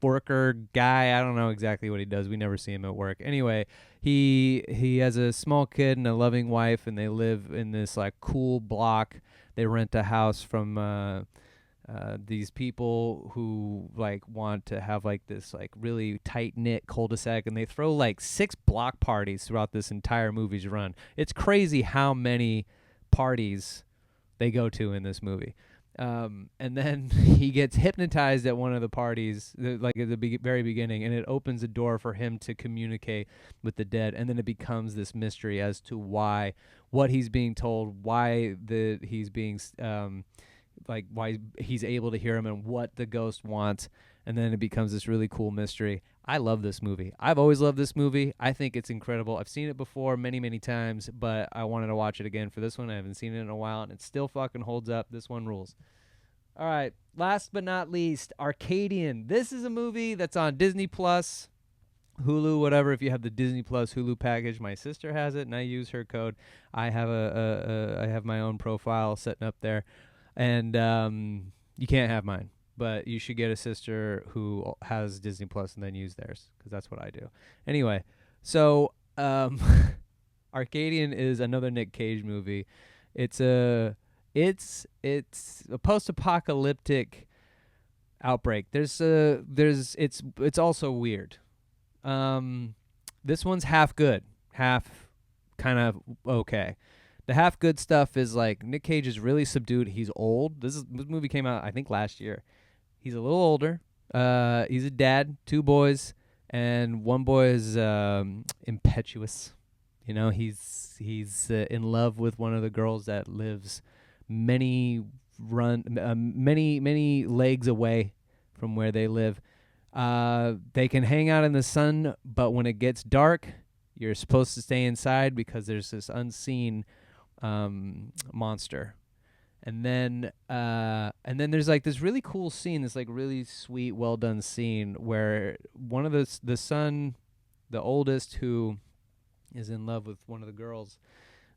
worker guy. I don't know exactly what he does. We never see him at work. Anyway, he has a small kid and a loving wife, and they live in this like cool block. They rent a house from these people who like want to have like this like really tight knit cul-de-sac, and they throw like 6 block parties throughout this entire movie's run. It's crazy how many parties they go to in this movie. And then he gets hypnotized at one of the parties, like at the very beginning, and it opens a door for him to communicate with the dead. And then it becomes this mystery as to what he's being told, why he's being, why he's able to hear him, and what the ghost wants. And then it becomes this really cool mystery. I love this movie. I've always loved this movie. I think it's incredible. I've seen it before many, many times, but I wanted to watch it again for this one. I haven't seen it in a while, and it still fucking holds up. This one rules. All right, last but not least, Arcadian. This is a movie that's on Disney Plus, Hulu, whatever. If you have the Disney Plus Hulu package, my sister has it, and I use her code. I have I have my own profile setting up there, and you can't have mine. But you should get a sister who has Disney Plus and then use theirs, because that's what I do. Anyway, so Arcadian is another Nick Cage movie. It's a post-apocalyptic Outbreak. It's also weird. This one's half good, half kind of okay. The half good stuff is like Nick Cage is really subdued. He's old. This movie came out I think last year. He's a little older. He's a dad, 2 boys, and one boy is impetuous. You know, he's in love with one of the girls that lives many legs away from where they live. They can hang out in the sun, but when it gets dark, you're supposed to stay inside because there's this unseen monster. And then there's like this really cool scene, this like really sweet, well done scene where one of the son, the oldest, who is in love with one of the girls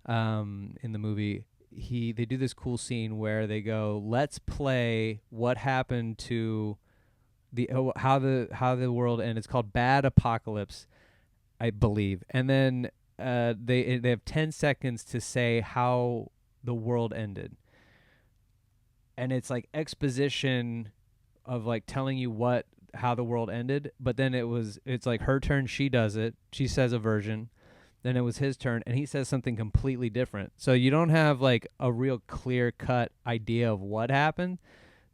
in the movie, they do this cool scene where they go, let's play what happened to how the world ended. It's called Bad Apocalypse, I believe. And then they have 10 seconds to say how the world ended. And it's like exposition of like telling you how the world ended, but then it's like her turn, she does it. She says a version. Then it was his turn, and he says something completely different. So you don't have like a real clear-cut idea of what happened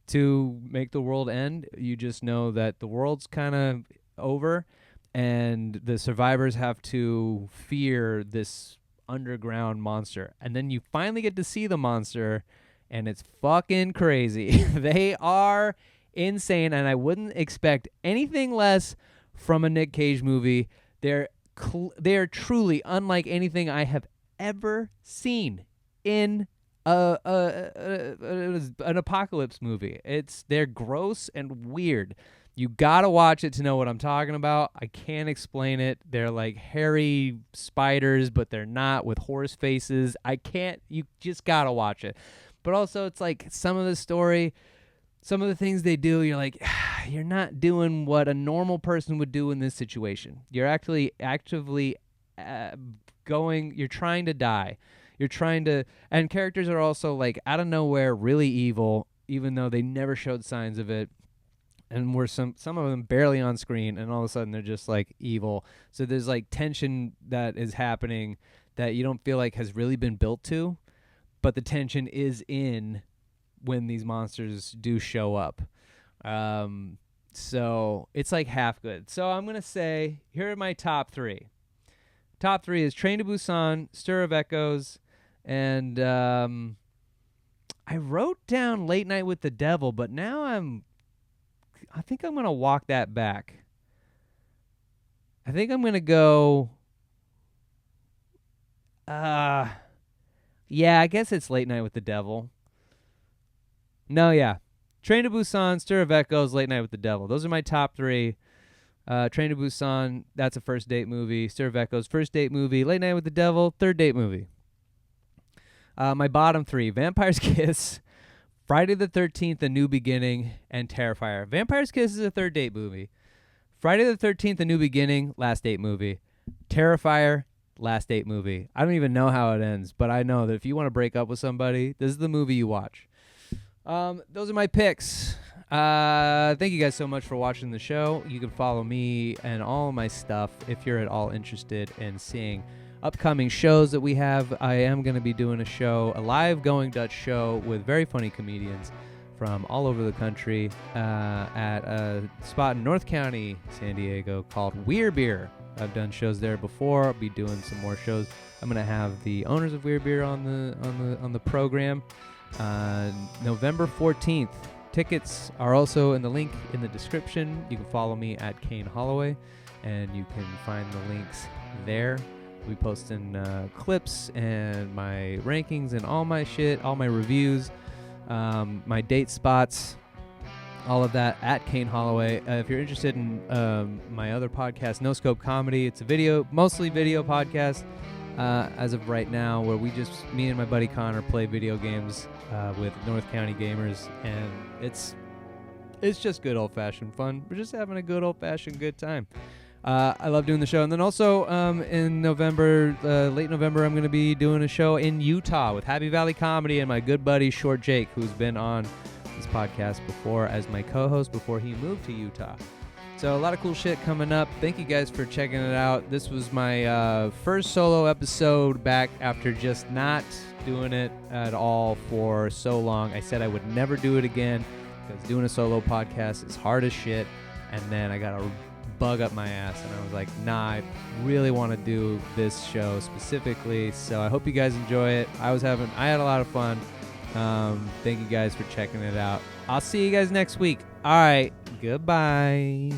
to make the world end. You just know that the world's kind of over, and the survivors have to fear this underground monster. And then you finally get to see the monster, and it's fucking crazy. They are insane, and I wouldn't expect anything less from a Nick Cage movie. They are truly unlike anything I have ever seen in an apocalypse movie. They're gross and weird. You gotta watch it to know what I'm talking about. I can't explain it. They're like hairy spiders, but they're not, with horse faces. You just gotta watch it. But also, it's like some of the story, some of the things they do, you're like, you're not doing what a normal person would do in this situation. You're actually actively you're trying to die. And characters are also like out of nowhere really evil, even though they never showed signs of it. And were some of them barely on screen, and all of a sudden they're just like evil. So there's like tension that is happening that you don't feel like has really been built to, but the tension is in when these monsters do show up. So it's like half good. So I'm going to say, here are my top 3. Top 3 is Train to Busan, Stir of Echoes, and I wrote down Late Night with the Devil, but now I think I'm going to walk that back. I think I'm going to go yeah, I guess it's Late Night with the Devil. No, yeah. Train to Busan, Stir of Echoes, Late Night with the Devil. Those are my top 3. Train to Busan, that's a first date movie. Stir of Echoes, first date movie. Late Night with the Devil, third date movie. My bottom 3, Vampire's Kiss, Friday the 13th, A New Beginning, and Terrifier. Vampire's Kiss is a third date movie. Friday the 13th, A New Beginning, last date movie. Terrifier, last date movie. I don't even know how it ends, but I know that if you want to break up with somebody, this is the movie you watch. Those are my picks. Thank you guys so much for watching the show. You can follow me and all my stuff if you're at all interested in seeing upcoming shows that we have. I am going to be doing a live Going Dutch show with very funny comedians from all over the country at a spot in North County, San Diego called Weir Beer. I've done shows there before. I'll be doing some more shows. I'm going to have the owners of Weir Beer on the program. November 14th. Tickets are also in the link in the description. You can follow me at Kane Holloway, and you can find the links there. We'll be posting clips and my rankings and all my shit, all my reviews, my date spots, all of that at Kane Holloway. If you're interested in my other podcast, No Scope Comedy, it's a mostly video podcast as of right now, where me and my buddy Connor play video games with North County gamers, and it's just good old-fashioned fun. We're just having a good old-fashioned good time. I love doing the show. And then also in November, late November, I'm going to be doing a show in Utah with Happy Valley Comedy and my good buddy Short Jake, who's been on this podcast before as my co-host before he moved to Utah. So a lot of cool shit coming up. Thank you guys for checking it out. This was my first solo episode back after just not doing it at all for so long. I said I would never do it again because doing a solo podcast is hard as shit. And then I got a bug up my ass and I was like, nah, I really want to do this show specifically. So I hope you guys enjoy it. I had a lot of fun. Thank you guys for checking it out. I'll see you guys next week. All right. Goodbye.